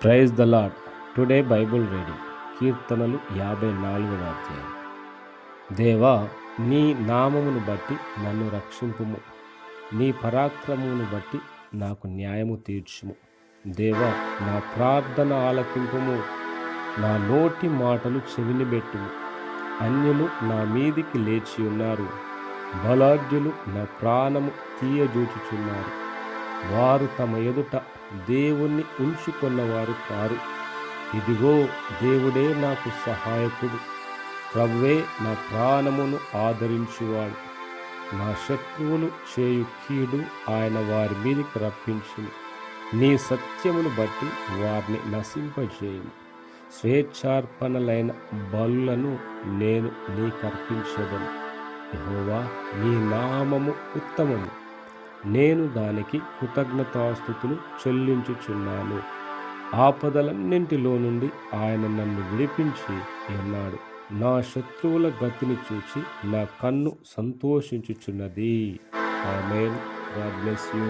Praise the Lord. Today Bible reading కీర్తనలు 54వ అధ్యాయం. దేవా, నీ నామమును బట్టి నన్ను రక్షింపుము, నీ పరాక్రమమును బట్టి నాకు న్యాయము తీర్చుము. దేవా, నా ప్రార్థన ఆలకింపుము, నా నోటి మాటలు చెవినిబెట్టుము. అన్యులు నా మీదికి లేచి ఉన్నారు, బలాఢ్యులు నా ప్రాణము తీయజూచుచున్నారు. వారు తమ ఎదుట దేవుణ్ణి ఉంచుకున్నవారు కారు. ఇదిగో, దేవుడే నాకు సహాయకుడు, ప్రభువే నా ప్రాణమును ఆదరించువాడు. నా శత్రువులు చేయు కీడు ఆయన వారి మీదకి రప్పించును. నీ సత్యమును బట్టి వారిని నశింపజేయుము. స్వేచ్ఛార్పణలైన బలులను నేను నీకర్పించెదను. యెహోవా, నీ నామము ఉత్తమము, నేను దానికి కృతజ్ఞతాస్తుతులు చెల్లించుచున్నాను. ఆపదలన్నింటిలో నుండి ఆయన నన్ను విడిపించి ఉన్నాడు. నా శత్రువుల గతిని చూచి నా కన్ను సంతోషించుచున్నది. ఆమేన్. God bless you.